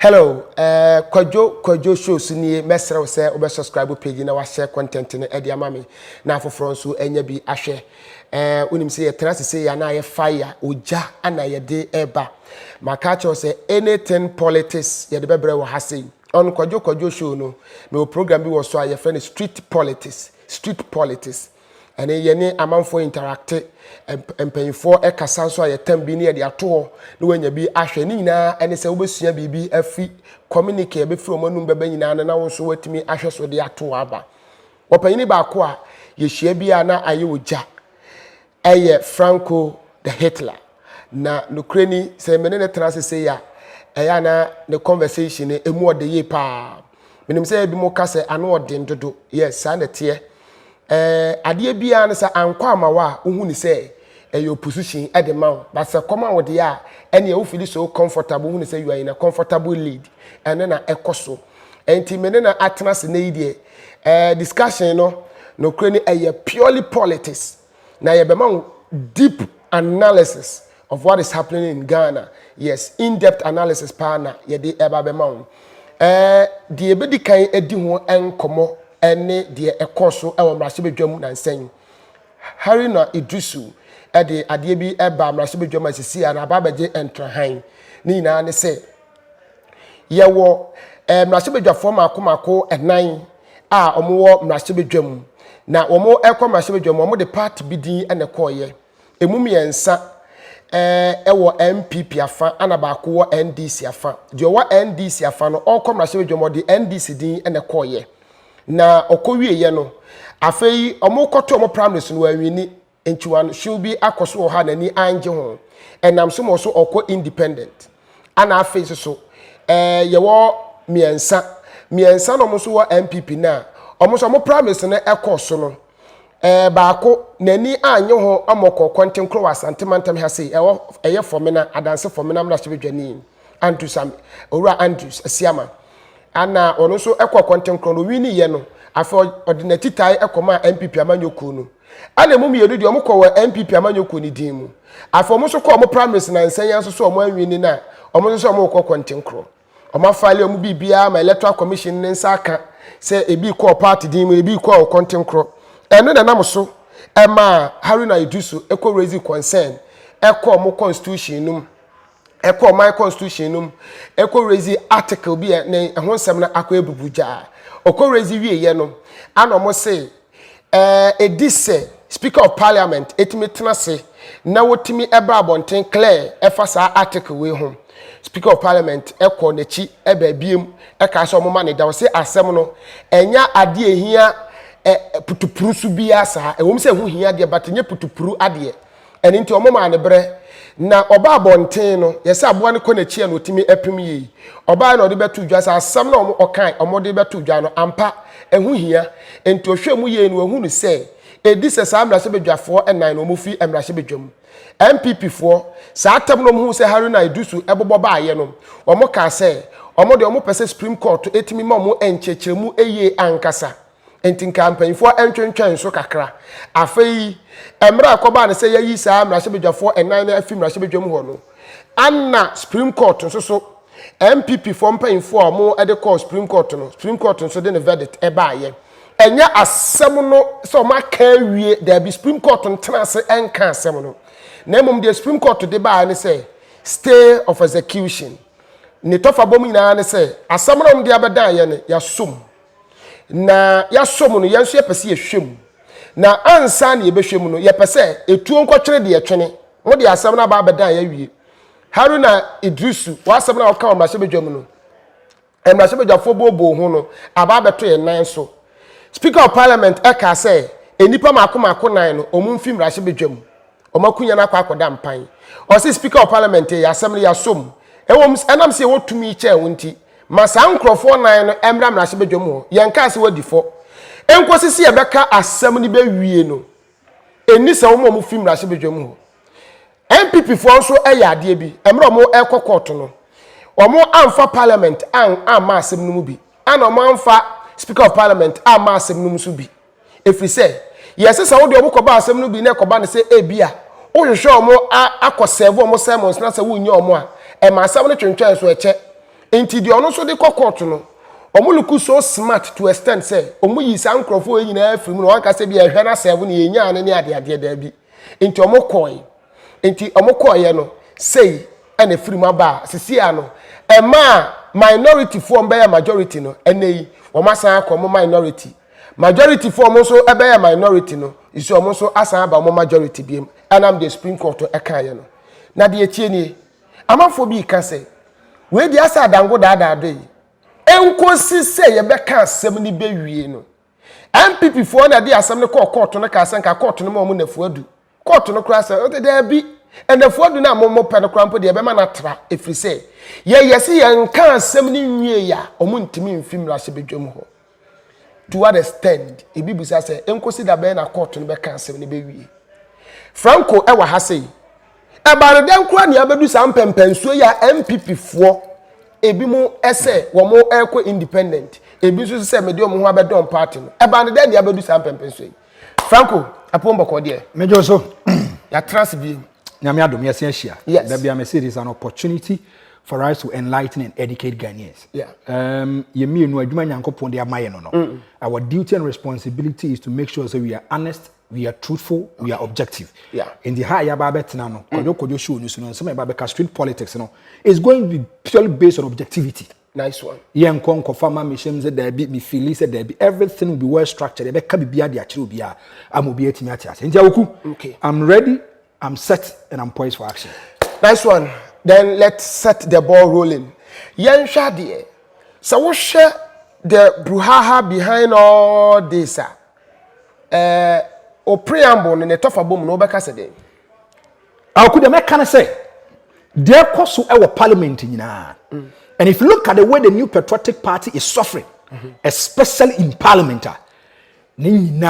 Hello, Kwajo shows ni mesra say obe subscribe page na wa share content ni e dia mame na afoforo nso enya bi ahwe unim say trust say ya na ye fire oja ana ye de eba maka cho say anything politics ye de bebre wo hase on Kwajo show no me program bi wo so aye friend street politics and ye ne amanfo interact empanyfo e kasa so ayetam bi ne ye de ato no wanya bi ahwe ni nyina ene se wobesua bibi afi communicate be fi omanum beba nyina na wo so watimi ahwe so de ato aba opanyini ba ko a ye hia bi na aye oja eye Franco the Hitler na nukreni se menene trans se ya eya na the conversation emu ode ye pa menim se bi mo kase ano ode ndodo yes sa na tie ade bia na sa ankwa amawa ohu ni se your position at the mount but say come on with the ya and you feel so comfortable when you say you are in a comfortable lead and then a koso enti menena atnas na idie discussion no kreni purely politics na ye be man deep analysis of what is happening in Ghana. Yes, in-depth analysis partner ye de eba be man die be di kan edi ho enkomo ene die ekoso e wo mrahye bedwam na nsen Harry na Idrisu ade ade bi eba mrahye bedwam asisi ana babaje entrahan ni nyina ne se ye wo mrahye bedwafo makomako enan a omo mrahye bedwam na omo ekọ mrahye bedwam omo de party bidin ene koye emu miensa ewo MPP afa ana ba ko NDC afa de wo NDC afa no okọ mrahye bedwam de NDC din ene koye na okowie ye no afei omo koto omo primaries no awini enchiwan should be akoso ha nani anje ho enam so mo so okọ independent ana afei so ye wo miensa no mo so wo MPP na omo so omo primaries no ekoso no baako nani anye ho amoko konten kro wasantemantam ha sei eye fomena adanse fomena mra chebedwani Andrews owura Andrews asiama ana ono so ekọ konten kro no wini ye no afa ordinary tai ekoma MPP amanyoku no ana emu miyedu de omukọ wa MPP amanyoku ni din mu afa omo so kọ omo primaries na nsanyan so omo anwini na omo so omo kọ konten kro omo file omo bibia ma electoral commission ne nsa aka se ebi kọ party din mu ebi kọ konten kro eno na nam so ema Harry na Idrisu ekọ raise concern ekọ omo constitution num ekọ my constitution num ekọ raise article bi na ho nsem na akọ ebubuja okọ raise wie ye no ana omo say edise speaker of parliament etimi tenase na wotimi ebra abonten clear efasa article we ho speaker of parliament ekọ nachi eba biem eka so omo ma ne da wo say asem no enya ade ehia putupuru su bia sa ewom se hu hia de batenya putupuru ade eni nti omo ma ne bre na oba abonten no yese aboa ne konachi na otimi epim yi oba na ode betu dwa sa asam na omo okan omo de betu dwa no ampa ehu hia enti ohwemu ye no ehu no se edise sa amrahye bedwafo enan no omofi amrahye bedwam MPP fo sa atam no hu se Harry na Idrisu ebobo baaye no omo ka se omo de omo pese Supreme Court etimi ma omo enchechemu eye ankasa enti campaign for entwentwen so kakra afei emra akoba ne se yayi sa amrahye bedwafo enan na afi amrahye bedwam ho no anna Supreme Court so MPP for mpain for omo e de call Supreme Court so de ne verdict e baaye enya asem no so maka wie there be Supreme Court ntenase enka asem no na emom the Supreme Court de baa ne say stay of execution ne tofa bom nyina ne say asem no de abedan ye ne yasom na yasom no yenso yepese yehwem na ansa na yebehwem no yepese etuo nkotwere de yetwene wo de asem na ba abedan ye wie Harry na Idrisu wasem na oka omrahye bedwam no emrahye bedwafo bobo ho no aba beto ye nan so speaker of parliament eka say enipa makomako nan no omumfi mrahye bedwam omakunya na akoda mpan o say speaker of parliament ya asem na yasom ewom enam se wotumi che wonti masa nkrofo nan no emra mrahye bedwam ho yenka se wadifo enkosisi ye beka asem ni be wie no eni se wo mo fi mrahye bedwam ho MPP for so ade bi emra omo ekọ court no omo amfa parliament ama asem no mu bi ana omo amfa speaker of parliament ama asem no mu so bi efri se yesi se wo de omo koba asem no bi na koba ne se ebia wo hwehwe omo akọ serve omo sermons na se wo nyi omo a e ma asem no twentwen so eche enti di ono so de court no omo look so smart to extend say omo yi san crofo nyina afiri mu no wan ka say bi ehwe na 7 na enya ne ade da bi enti omo koye no say ene afiri mu aba sisi ano ema minority form be majority no eneyi omo san akọ minority majority form so ebe minority no isi omo so asan aba omo majority biem anam the Supreme Court ekaye no na de etie ni amafo bi ka say we di asa dango da do yi enkosi say ye be ka asem ni be wie no MPP fo na de asem ne court no ka asan ka court no mo nafu adu court no kra say o de bi enafu adu na mo pe no krampo de be ma na tra efri say yesi ye nka asem ni wie ya omo ntimi mfim ra hye bedwam ho to what extent ebibusa say enkosi da be na court no be ka asem ni be wie Franco ewa ha say ebare den kura ni abedu sam pempensuo ya MPP fo ebi mu ese wo mo eko independent ebi so se me de mo ho abedon party no ebare den ni abedu sam pempensuo Franco apombo ko de mejo so ya trans bi nyame adom yesi ahia yes. There be a series an opportunity for us to enlighten and educate Ghanaians. Ye me no adwuma nyankopon de amaye no no. Our duty and responsibility is to make sure that we are honest, we are truthful, we are objective. In the higher babetna no, kojo show news no, some babeka street politics no, is going to be purely based on objectivity. Nice one. Yen kon confirm me shem say there be me feel say there be everything will be well structured. Be ka bibia de akire obia amobi atimi atiase. Ntia woku. Okay. I'm ready, I'm set and I'm poised for action. Nice one. Then let's set the ball rolling. Yen Shadi, so what share the brouhaha behind all this? O preamble in the top of boom no beka said. I could make can say there cost our parliament in and if you look at the way the new patriotic party is suffering, especially in parliament, Akuffo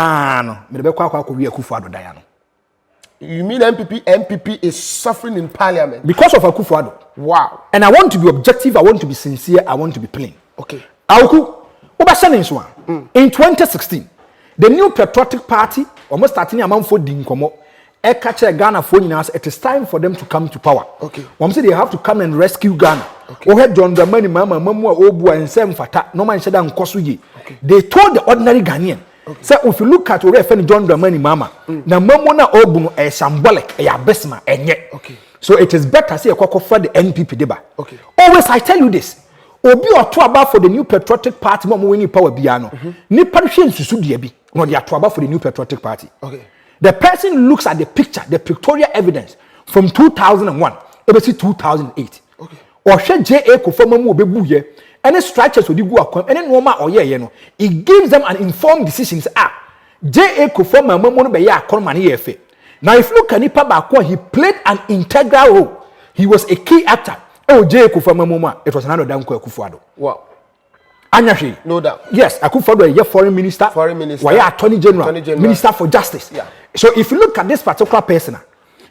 Addo. You mean MPP is suffering in parliament? Because of Akuffo Addo. Wow. And I want to be objective, I want to be sincere, I want to be plain. Okay. In 2016, the new patriotic party, almost starting among for Dinkomo, Ghana for it is time for them to come to power. Okay. One say they have to come and rescue Ghana. Okay. Had John Dramani, Mama, Obu, and Sam Fata, no man said Kosuyi. They told the ordinary Ghanaian. Okay. So if you look at where John Dramani Mama, na Mamona Obu is symbolic, a besma, and yet. Okay. So it is better say a cock for the NPP deba. Okay. Always I tell you this. Obi or two about for the new patriotic party, Mama winning power piano. Ni parishin to Sudiabi, no the about for the new patriotic party. Okay. The person looks at the picture, the pictorial evidence from 2001, ever see 2008. Okay. Or she J.A. Kofomamu Bebuye, any structures would go up, any normal or yeah, you know, it gives them an informed decisions. J.A. Kofomamu be ya money efe. Now, if you look at Nipa Bakwa, he played an integral role. He was a key actor. Oh, J.A. Kofomamu, it was another damn Akuffo Addo. Wow. Anyashi. No doubt. Yes, Akuffo Addo, a foreign minister. Foreign minister. Why attorney general, minister for justice. Yeah. So if you look at this particular person,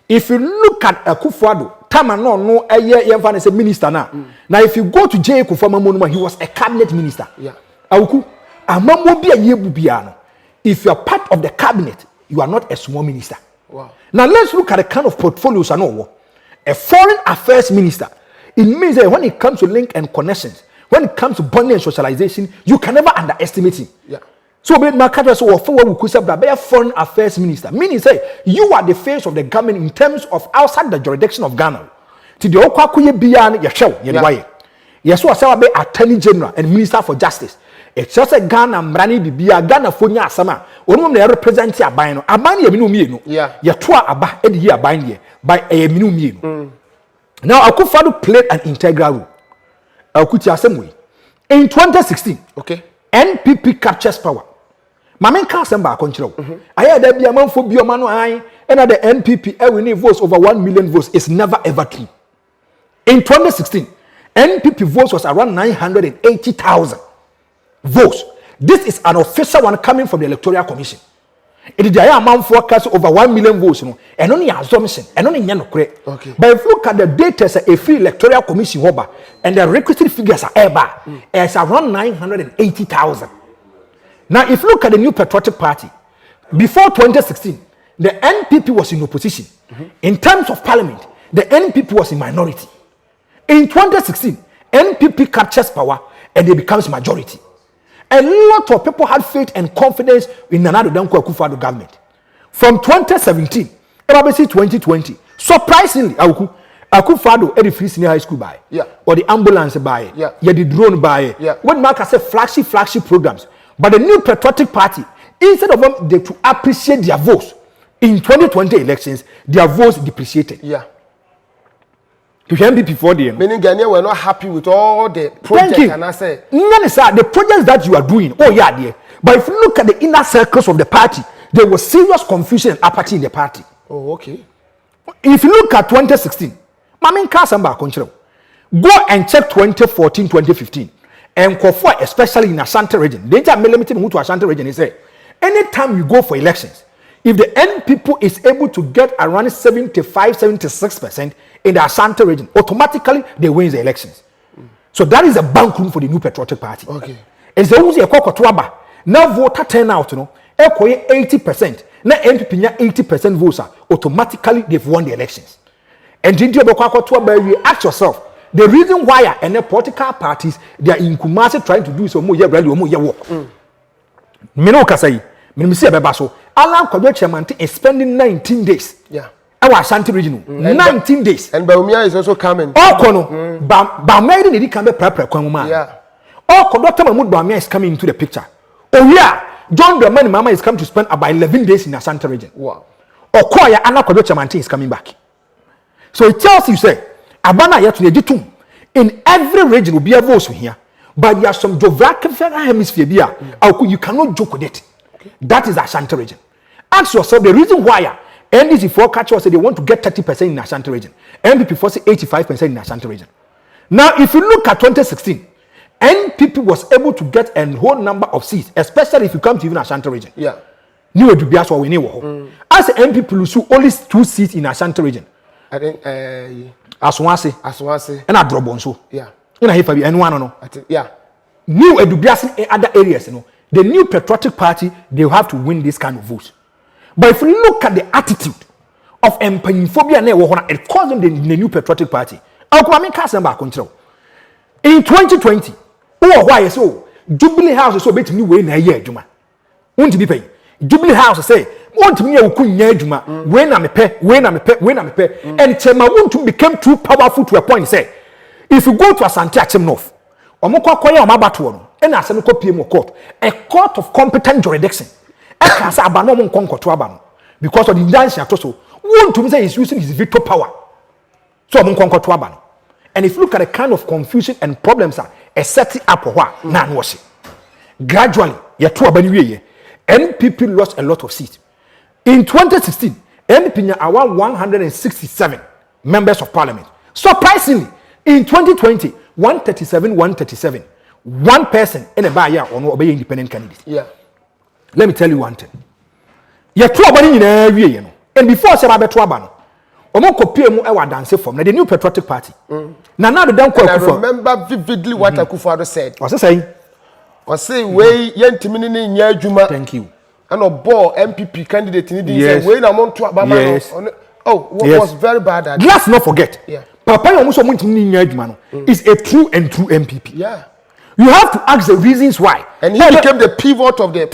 if you look at Akuffo Addo, Tama no a year as a minister now. Now if you go to J.A. Kofomamu, he was a cabinet minister. Yeah. Awuku, amamu bi a yebubiano. If you are part of the cabinet, you are not a small minister. Wow. Now let's look at the kind of portfolios I know. A foreign affairs minister. It means that when it comes to link and connections, when it comes to bonding and socialization, you can never underestimate him. Yeah. So, a foreign affairs minister, meaning say you are the face of the government in terms of outside the jurisdiction of Ghana. To the Okwakuye Bian, Yashaw, yes, was our attorney general and minister for justice. It's just a Ghana, Mrani Bibia, Ghana Funya Sama, one they represent your bino, a man you yeah, Yatua Aba, and here bind by a minimum. Now, Akuffo Addo played an integral role. In 2016, okay, NPP captures power. Mamen Kasamba control. I had there be a man for Biomano I and the NPP winning votes over 1 million votes is never ever true. In 2016, NPP votes was around 980,000 votes. This is an official one coming from the Electoral Commission. It is the amount forecast over 1 million votes, and only assumption, and only correct. Okay. But if you look at the data, a free Electoral Commission and the requisite figures are it's around 980,000. Now, if you look at the new patriotic party, before 2016, the NPP was in opposition. In terms of parliament, the NPP was in minority. In 2016, NPP captures power and it becomes majority. A lot of people had faith and confidence in Nana Addo Akufo Addo government. From 2017, probably 2020, surprisingly, Akufo Addo had the free senior high school buy, or the ambulance buy, the drone buy. What Mark has said, flagship programs. But the new patriotic party, instead of them to appreciate their votes in 2020 elections, their votes depreciated. To MPP before the meaning Ghanaians were not happy with all the projects. And I say, the projects that you are doing, dear. But if you look at the inner circles of the party, there was serious confusion and apathy in the party. Oh, okay. If you look at 2016, go and check 2014, 2015, and especially in Ashanti region. The entire limited move to Ashanti region is say, anytime you go for elections, if the NPP is able to get around 75-76% in the Ashanti region, automatically they win the elections. So that is a bank room for the new patriotic party. Okay. It's the Uzi Ekoko now voter turnout, 80%. Now NPP 80% votes, automatically they've won the elections. And you ask yourself, the reason why and the political parties they are in Kumasi trying to do so more work. Mino Kasai, Minimisi Bebaso, Alan Kwabe Chairman is spending 19 days. Our Ashanti region, 19 days. And Baumia is also coming. Baumia didn't come back. Dr. Mahmoud Baumia is coming into the picture. John Dramani Mama is coming to spend about 11 days in Ashanti region. Wow. Okoya Anna Kwabe Chairman is coming back. So it tells you, say, Abana yet to in every region will be a voice here, but there are some geographical hemisphere here. You cannot joke with it. That is Ashanti region. Ask yourself the reason why NDC forecast say they want to get 30% in Ashanti region. NPP for say 85% in Ashanti region. Now, if you look at 2016, NPP was able to get a whole number of seats, especially if you come to even Ashanti region. New Edubias or Winnie. As NPP lose only 2 seats in Ashanti region. I think Aswase and I drop on so in a heavy and one no new Edubias in other areas, the new patriotic party they have to win this kind of votes. But if you look at the attitude of empanyphobia, it caused them the new patriotic party. In 2020, why so Jubilee House is so bit new way in a year, Juma. Won't be paying. Jubilee House say, want me a Juma, when I'm a pay, and Chema want to become too powerful to a point. Say, if you go to Asante Achim North, Omoko Koya Mabatuan, and Asamoko PMO court, a court of competent jurisdiction. Because of the dance also want to say he's using his veto power. So I'm and if you look at the kind of confusion and problems are setting up what nan was it. Gradually, NPP lost a lot of seats. In 2016, NPP around 167 members of parliament. Surprisingly, in 2020, 137. One person in a buyer or no obey independent candidate. Let me tell you one thing. You're two abani in every year, and before I say about two abano, Omoko PMU ewa dance from the new patriotic party. Now the down I remember vividly what Akufo Addo said. What's he saying? Was say way yentimini nya juma. Thank you. And a ball MPP candidate in this way na mon to abama. Yes. Was very bad at. Let's not forget. Papa Yomuso Muntimini nya juma is a true MPP. You have to ask the reasons why. And he became the pivot of the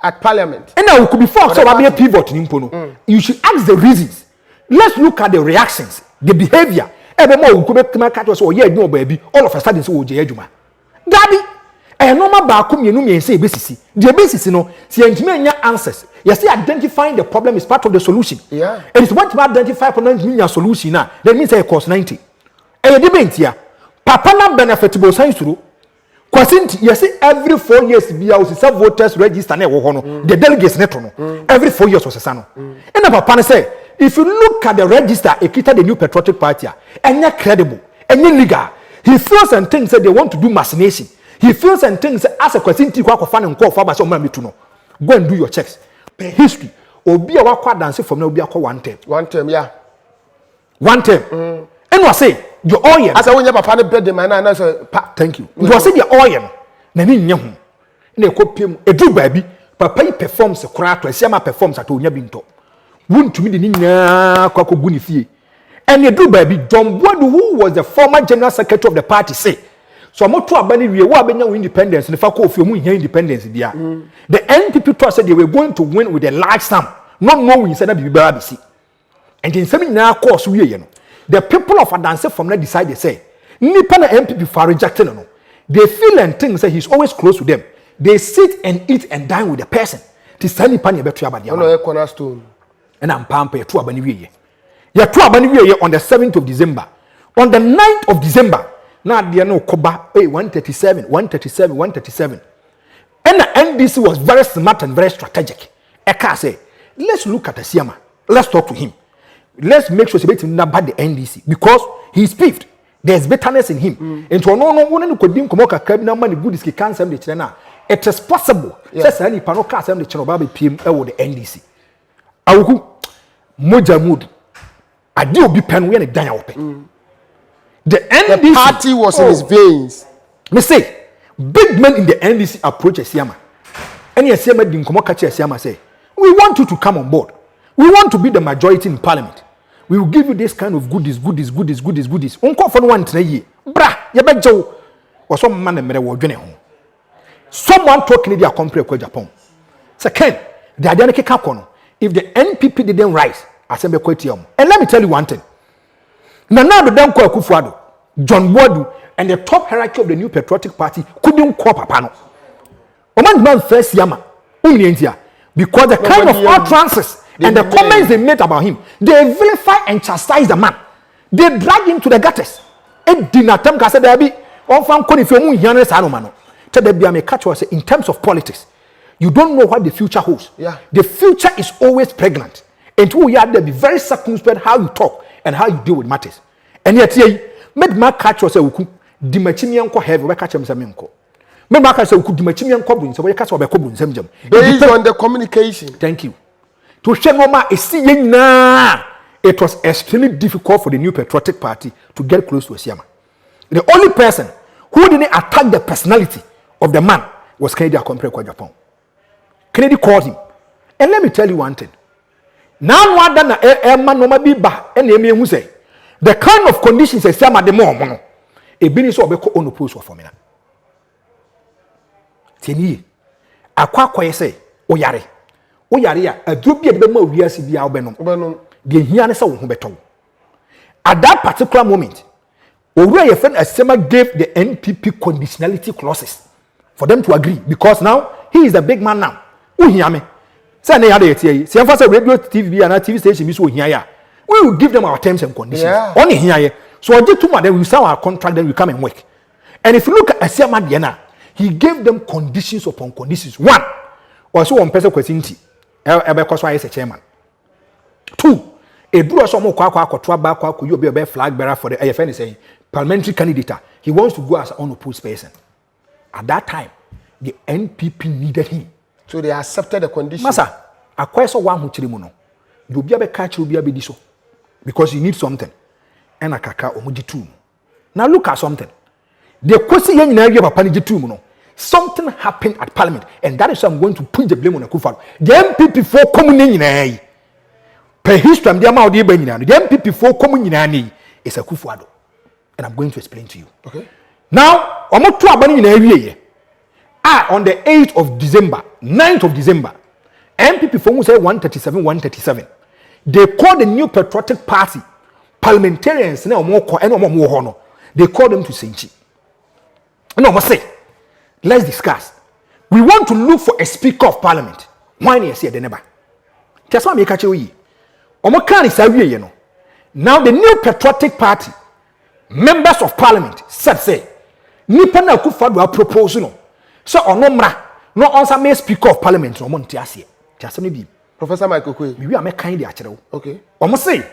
at parliament. And now could be forced to be a pivot in Impono. You should ask the reasons. Let's look at the reactions, the behavior. Every more no baby. All of a sudden, so Juma. Gabi, a normal bakum you say basis. The basis, see answers. You see, identifying the problem is part of the solution. And it's what you identify for solution now. That means it costs 90. And you debate here. Papa na benefitable science through. Because you see, every 4 years, voters register the delegates every 4 years was a son. And the Papa say, if you look at the register, the new patriotic party, and you're credible, and you're legal, he feels and thinks that they want to do machination. He feels and thinks as a question to fan and call for some to know. Go and do your checks. History or be a walk dance from no be a one term. One term. And was say your oil. As I want your papa bed the man and thank you. You was say your oil. Nani nyahu. Ne kopium a do baby. Papa performs a crack to a sema performs at Onya Binto. Wouldn't to me the nina kwako guni fee. And you do baby John Boadu, who was the former general secretary of the party, say. So I'm not abani we were being independence and the fact of your independence. The NPP thought said they were going to win with a large sum, not knowing said that BBC. And in some now course we the people of Adanse from there decide they say Nipa na NPP for rejecting no. They feel and think say he's always close to them. They sit and eat and dine with the person. To send Nipa ni betu abadi. No cornerstone. And I'm pamper to abani we ye. To abani we on the 7th of December. On the 9th of December. Now they no koba 137. And the NDC was very smart and very strategic. Eka say, let's look at Asiama. Let's talk to him. Let's make sure he's not bad the NDC because he's peeved. There's bitterness in him. And to no could dim komoka kabina money good is cancer the china. It is possible. Says any panoka assembly chinobabi PM or the NDC. Awuku moja mood. I do be pen when it die open. The NDC the party was in his veins. Me say, big men in the NDC approach Asiama. And Asiama didn't come catch Asiama say, we want you to come on board. We want to be the majority in parliament. We will give you this kind of goodies. Unko for one tray. Bra, yabejo. Or some man and mere someone talking in their company called Japan. Second, the identity kakono. If the NPP didn't rise, Assembly Quetium. And let me tell you one thing. Now the Prez Akuffo Addo, John Boadu, and the top hierarchy of the New Patriotic Party couldn't call Papano. Man first yama, because the kind of utterances and the comments they made about him, they vilify and chastise the man. They drag him to the gutters. In terms of politics, you don't know what the future holds. Yeah. The future is always pregnant. And we have to be very circumspect how you talk and how you deal with matters. And yet, made my catch was a the machinian co have a catch him some uncle. Made my catch a could the machinian cobblin, so we catch over cobblin some jam. Based on the communication. Thank you. To Shenoma is seeing now. It was extremely difficult for the New Patriotic Party to get close to Asiama. The only person who didn't attack the personality of the man was Kennedy Akuffo Addo. Kennedy called him. And let me tell you one thing. Now what done a man no be ba and who say the kind of conditions Asiama the more a business so be on post for me. Tieni akwa say oyare a drubi be ma wiase bia obenom de hia ne se wo ho beto. At that particular moment, Owura your friend Asiama gave the NPP conditionality clauses for them to agree because now he is a big man now. Who hear me? Say na yade tie. Say emphasize radio TV and TV station be so hear ya. We will give them our terms and conditions. Yeah. Only hear. So I did too much, then we sign our contract, then we come and work. And if you look at Asiama Diana, he gave them conditions upon conditions. One, also one person question because I is a chairman. Two, a brewer some more you be a flag bearer for the AFN saying parliamentary candidate. He wants to go as an unopposed person. At that time, the NPP needed him. So they accepted the conditions. Masa, a question one who chirimuno. You be a catch, you be a bidiso. Because you need something. And a kaka omujitu. Now look at something. The question in area of Panijitu. Something happened at Parliament, and that is why I'm going to put the blame on Akuffo Addo. The MPP for coming in per history, the amount of the MPP for coming in is Akuffo Addo. And I'm going to explain to you. Okay. Now, I'm not too abandoned in area. On the 8th of December, 9th of December, MPP for say 137. They called the New Patriotic Party parliamentarians. They called them to Senchi. No, I must say, let's discuss. We want to look for a Speaker of Parliament. Why not say the neighbor? Just want me to catch you. Now the New Patriotic Party members of Parliament said, "Say, Nipa na Akuffo Addo proposal. So onomra no answer me Speaker of Parliament no monte ase. Just me be. Professor Michael Kwe. We are make kind dey akere. Okay. Omo say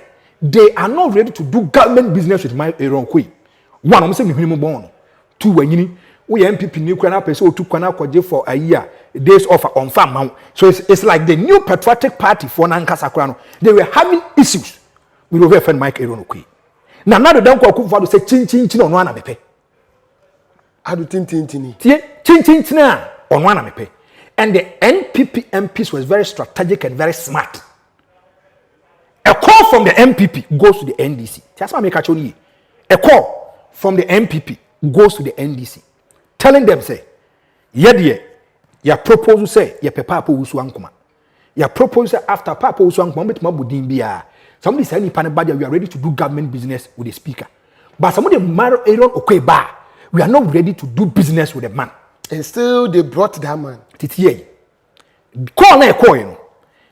they are not ready to do government business with my Aaron Kwe. One, omo say me hunu mo bon. Two, wanyini we MPP new kwana person otu kwana kwaje for a year days off on farm. So it's like the New Patriotic Party for Nankasa Kwano. They were having issues with over friend Mike Aaron Kwe. Now the Danko Akuffo Addo say chin on one mepe. Adu tin chin on one mepe. And the NPP MPs was very strategic and very smart. A call from the MPP goes to the NDC. That's why I make a call from the MPP goes to the NDC, telling them say, yeah, your proposal say your papa usu ankuma. Your proposal after papa usu ankuma bet mabudin biya. Somebody say any panel we are ready to do government business with the speaker. But somebody marry Aaron Okweba, we are not ready to do business with the man. And still they brought that man. Titiye. Call na call you know.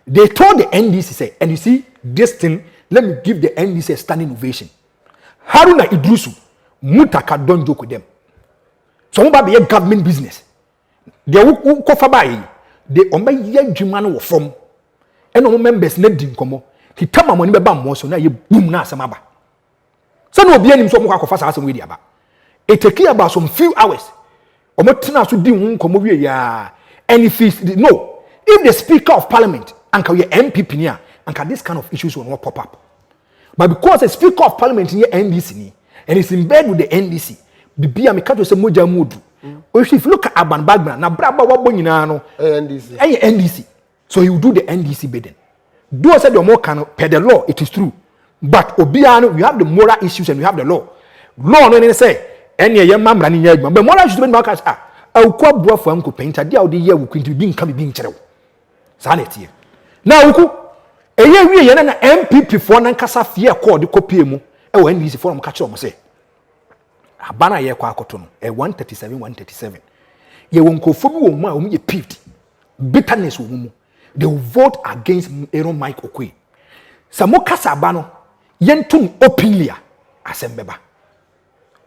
They told the NDC say, and you see this thing, let me give the NDC a standing ovation. Haruna Idrusu, Mutaka don't joke with them. So be a government business. They will cover by the young Jimano from and no members net dim come. He tell my money about so now you boom na samaba. So no be any so more fast as we about. It take about some few hours. Omotina to do come ya. And if if the Speaker of Parliament and your MPP near and this kind of issues will not pop up. But because the Speaker of Parliament near NDC and it's in bed with the NDC, the Bia Mikato se moja mudu. If you look at Aban Bagman, na braba wabonyina NDC. So he will do the NDC bidding. Do said the more can per the law, it is true. But Obiano, we have the moral issues and we have the law. Law no say any young man running here, but moral issues when markets are. I'll call bro for Uncle Painter, the other year we could be coming channel. Sanity. Now, a year we are an MPP for Nankasa fear called the Copiemo, and when this form catch on say. Abana ye kwa kotono, 137. Ye won't go for me, peeved. Bitterness will they will vote against Aaron Mike Okwe. Samokasa Abano, Yentum openly, Asembeba.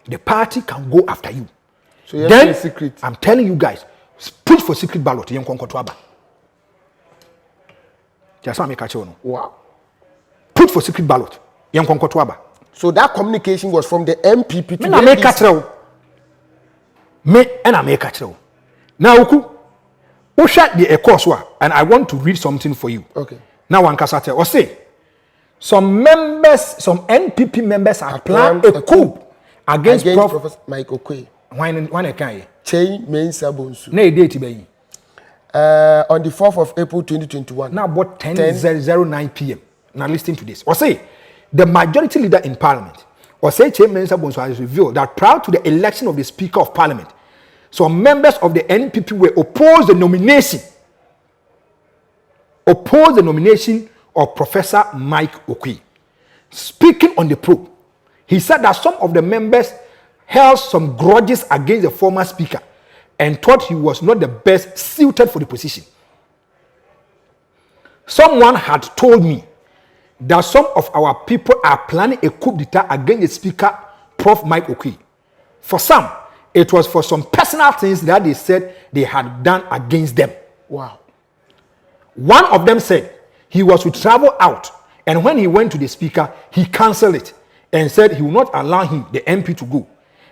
The party can go after you. So you then, have secret. I'm telling you guys, push for secret ballot. You can't control. Just want me catch on. Wow. Put for secret ballot. You can't control. So that communication was from the MPP to the NDC. I make catch. Now, who shot the course and I want to read something for you. Okay. Now, one casate or say some NPP members are planned a coup against Professor Mike Okwe. When I can Chain main sabonsu. Nay date be on the 4th of April 2021. Now about 10:09 p.m. Now listen to this. Or say the majority leader in parliament, or say Chain Mensa Bonsu has revealed that prior to the election of the Speaker of Parliament, some members of the NPP were opposed the nomination of Professor Mike Okwe. Speaking on the probe, he said that some of the members held some grudges against the former speaker and thought he was not the best suited for the position. Someone had told me that some of our people are planning a coup d'etat against the speaker, Prof. Mike Okwe. For some, it was for some personal things that they said they had done against them. Wow. One of them said he was to travel out, and when he went to the speaker, he cancelled it and said he would not allow him, the MP, to go.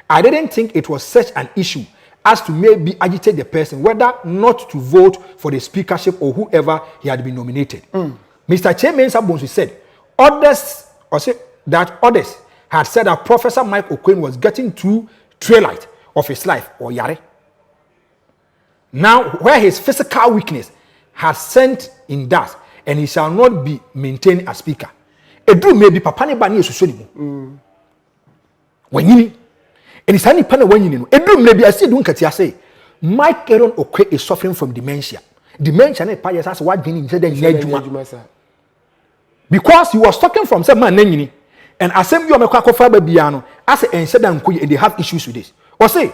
I didn't think it was such an issue as to maybe agitate the person whether not to vote for the speakership or whoever he had been nominated. Mr. Chairman Sabonsu said others had said that Professor Mike Okwe was getting through twilight of his life or yare. Now, where his physical weakness has sent in dust and he shall not be maintained as speaker. Edu maybe papa ne ba ne susoni. Wanyini. And it's any panel when you know. Maybe I see doing Katia say, Mike Aaron Okwe is suffering from dementia. Dementia ne payas as what being in because he was talking from some man and I said you are Biano as and said and they have issues with this. Or say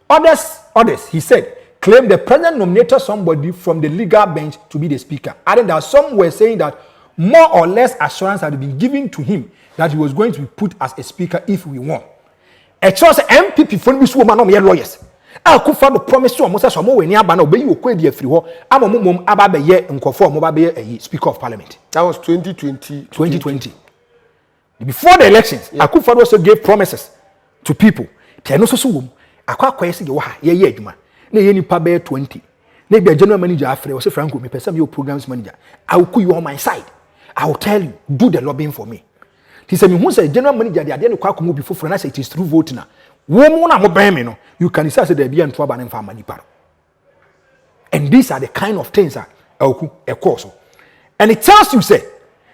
others, he said, claim the president nominated somebody from the legal bench to be the speaker. Adding that some were saying that more or less assurance had been given to him that he was going to be put as a speaker if we won. A choice MPP for this woman, no lawyers. Akuffo Addo promise to almost some when you ban obey you quit the free war. I'm a mum ababe ye and conform a speaker of parliament. That was 2020. Before the elections, Akuffo Addo also gave promises to people. Tell us so. Akwa kwesi ye wa ye adwuma. Na ye nipa be 20. Na be general manager afre o se Franco me person your programs manager. I will put you on my side. I will tell you, do the lobbying for me. He said, "Me say general manager dey no kwa komo before na say it is through vote na. Wo mo na mo ban me no. You can say there be anto aba na mfa mani paro." And these are the kind of things that a course. And it tells you say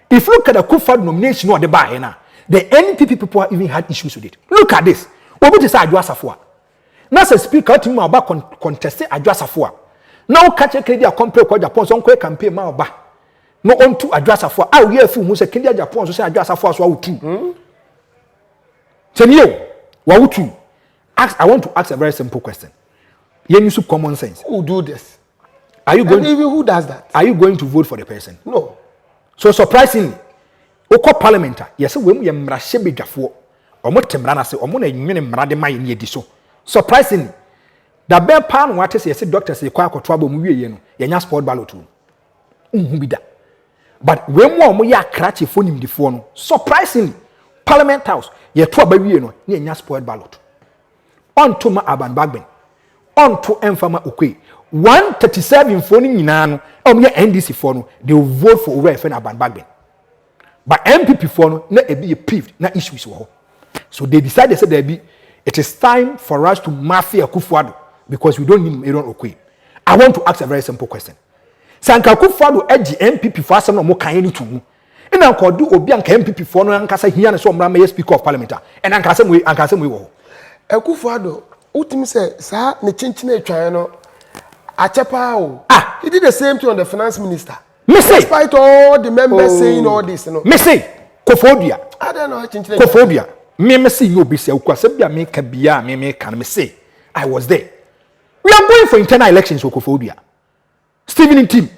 If you look at the Akuffo nomination or the buy now, the NPP people even had issues with it. Look at this. What is Addo Asafo? Now say speaker to me about contest Addo Asafo. Now catch a Canadian compare kwa Japan so on campaign ma oba. No on to Addo Asafo. I hear fu who say Canadian Japan so say Addo Asafo so wutu. Tenio, wa wutu. I want to ask a very simple question. You use common sense. Who do this? Are you going? And even who does that? Are you going to vote for the person? No. So surprisingly, oko parliament, yes, we ye mrahye bedwafo. Omo temra na se omo na nwene mrade maye ne edi so. Surprisingly, the bear pan what say yes doctors say kwa akotwa ba mu wieye no, ye nya sport ballot. Unhu bi da. But when mo ya krache fo nimdifo no, surprisingly, Parliament House ye to ba wieye no, ne nya sport ballot. On to ma aban bagben. On to Emfama Okwe. 137 for nyina no NDC for no they will vote for over FN aban bagben. But MPP for no na e be peeved na issues wo. So they decided say there be it is time for us to mafia Akuffo Addo because we don't need Aaron Okwe. I want to ask a very simple question. Sanka Akuffo Addo edge MPP for asem no mo kan ni tumu. E na ko do obi anka MPP for no ankasa hia ne so mra ma speaker of parliament and ankasa we wo. Akuffo Addo ultimate say sa ne chinchina atwan no Achepa. He did the same thing on the finance minister. Despite all the members saying all this, you know. Kofodia. I don't know. Kofodia. Me see you be say ukwasebia me kabia me can me say I was there. We are going for internal elections for Kofodia. Stephen team.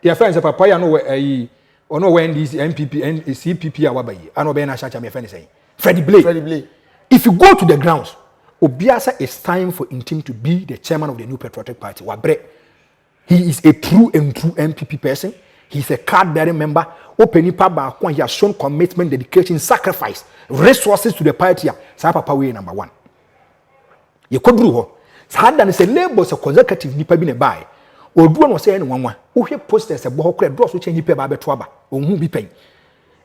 Your friends are papa no or no when these MPP and CPP are wabayi. I know be na chacha me friend say. Freddie Blay. If you go to the grounds, Obiasa it's time for him to be the chairman of the New Patriotic Party. Wabre. He is a true MPP person. He's a card-bearing member. Open Paba, he has shown commitment, dedication, sacrifice, resources to the party. Sa papa way number one. You could do her. Than is a label of consecutive nipa bi ne buy. Or do one was saying one. Who he posters a boho crab draws which any paper by Twaba, or who be paying.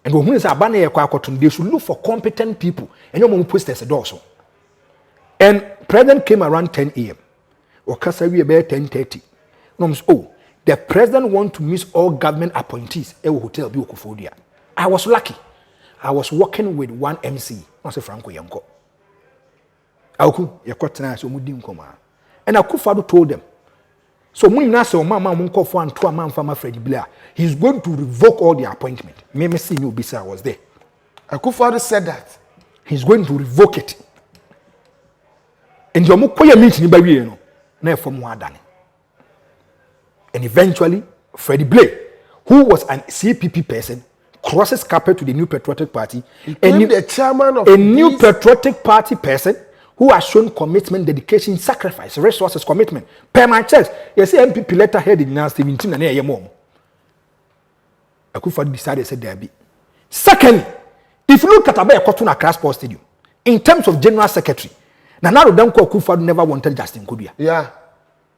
And when is a banner they should look for competent people. And your mom posters a dorsal. And president came around 10 a.m. or Kasawi about 10:30. The president want to miss all government appointees at hotel Akuffo. I was lucky. I was working with one MC, not say Franco Yanko. And Akuffo Addo told them, so he's going to revoke all the appointment. Maybe see you I was there. Akuffo Addo said that. He's going to revoke it. And you're meeting by you know, from Wadani. And eventually, Freddie Blay, who was an CPP person, crosses carpet to the New Patriotic Party. The chairman of a New Patriotic Party person who has shown commitment, dedication, sacrifice, resources, commitment. Per my chest, you see MPP letterhead in now 17 and a mom. Akuffo Addo decided said there be. Secondly, if you look at Abaya Kotuna Crash Sports Stadium, in terms of general secretary, Nanaro Danko Akuffo Addo never wanted Justin Kudia. Yeah.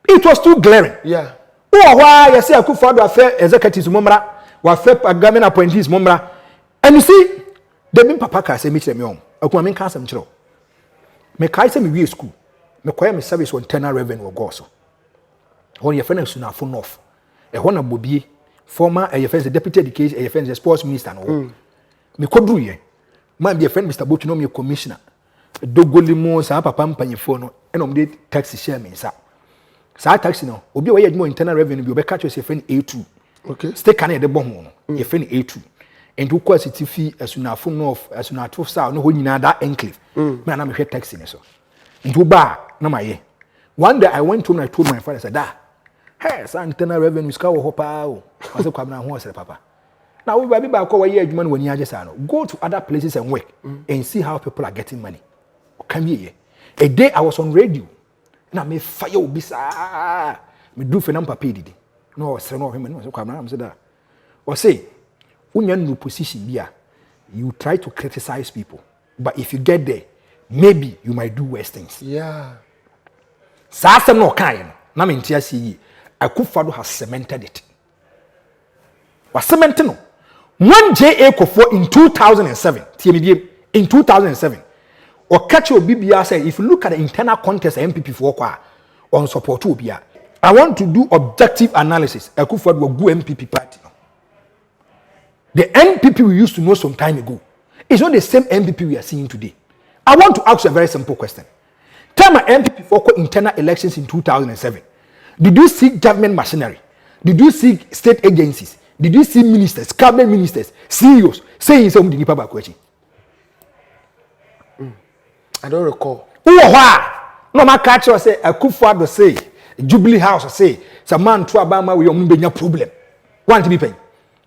It was too glaring. Yeah. Oh, why you say Akuffo Addo affair executives mumra, wa affair government appointees mumra. And you see, the bin papa ka say meet them young. Akuma men kan sam chiro. Me kai say me we school. Me koya me service on internal revenue go so. When your friend suna phone off. E ho na bobie former your friend deputy education your friend sports minister no. Me kodru ye. Man be friend Mr. Botu no me commissioner. Dogolimo sa papa mpanyefo no. E no me taxi share me sa. Sa taxi no obi we yedmo internal revenue bi obeka cho say friend A2. Okay. Stay can e de bo ho no. Your friend A2. And who call city fee asunafo north asunatwo south no ho nyina that enclave. Me na me hwe taxi ne so. Ntu ba na maye. One day I went home and I told my father, I said, hey, some internal revenue is cover hopa o. I said, "Kwabna ho say papa." Now we be back over here adwuma when you just go to other places and work and see how people are getting money. Come here. A day I was on radio. Na me fire obi sa. Me do fe na papa didi. No say no him no say kwabna am say that. Or say when you're in a position here, you try to criticize people. But if you get there, maybe you might do worse things. Yeah. Sasa no kind. Na me ntia see Akuffo Addo has cemented it. Was cemented no. When J.A. Kofo in 2007, in 2007, or catch your BBR say if you look at the internal contest MPP for on support to BR, I want to do objective analysis. Akuffo Addo will go MPP party. The NPP we used to know some time ago is not the same NPP we are seeing today. I want to ask you a very simple question. Tell my NPP for internal elections in 2007. Did you see government machinery? Did you see state agencies? Did you see ministers, cabinet ministers, CEOs saying something about question? I don't recall. No, my catcher say Akuffo Addo say Jubilee House say some man to Obama we have problem. Want to be paying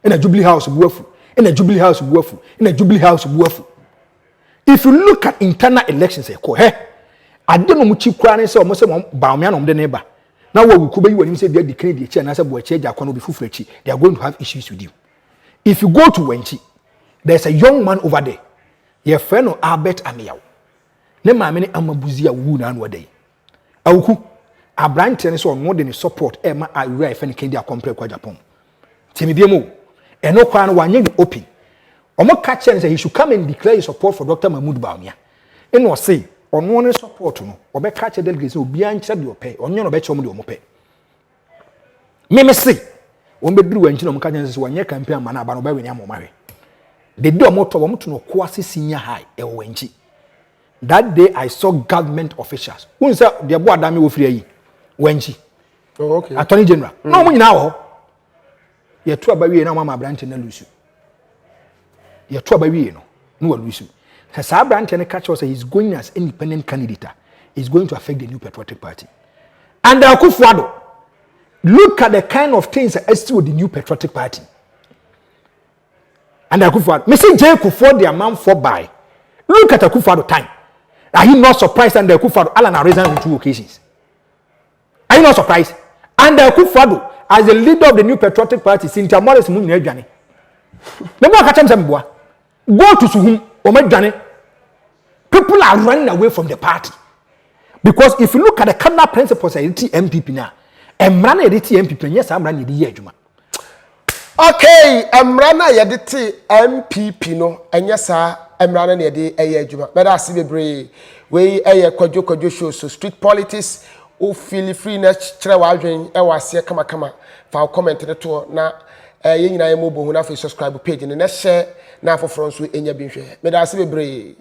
in a Jubilee House buafu, in a Jubilee House buafu, in a Jubilee House buafu. If you look at internal elections, I don't know much crying so almost Baumian on the neighbor. Now what we could be when you say they declare the chair and I said boy change be full they are going to have issues with you. If you go to Wenchi, there's a young man over there. Your friend of Albert Amiao. Ne maame ne amabuzia wu na anwa dey awuku abranche ne so no de ne support e ma awura e fe ne kendi akompre kwa Japan temi biemu eno kwa no wanye ni open omo ka che say he should come and declare his support for Dr. Mahmoud Bawumia eno say ono ne support no obe ka che delegate obi anche de ope onye no be che omo de omo pe me say won be duru wanchi no mo ka che say wanye campaign ma na aba no ba weni amomare de do omo to no ko ase senior high e wanchi. That day I saw government officials. Who say the boy Adami wo free yi? Wenchi. Oh, okay. Attorney General. No mo nyina ho. Ye to abawie na mama branch na lusu. Ye to abawie no wa lusu. Sa branch na catch us he's going as independent candidate. Is going to affect the New Patriotic Party. And Akuffo Addo, look at the kind of things that is with the New Patriotic Party. And Akuffo Addo, me say Jay Kufuor the amount for by. Look at Akuffo Addo time. Are you not surprised under Akuffo Addo? Alan resigned on 2 occasions. Are you not surprised? Under Akuffo Addo, as the leader of the New Patriotic Party, Cynthia Morris Muni Edjane. Go to Suhum or Medjane. People are running away from the party. Because if you look at the cardinal principles of the MPP now, and run a MPP, yes, I'm running the year. Okay, Emrana yediti MPP no enya sa Emrana ne yedi eye adwuma. Beda asibebre we eye kwadwo show so street politics o feel free na kire wa adwen e wase kama fa comment ne to na ye nyina ye mobo hu na fa subscribe page ne na share na afoforo nso enya bi hwe. Beda asibebre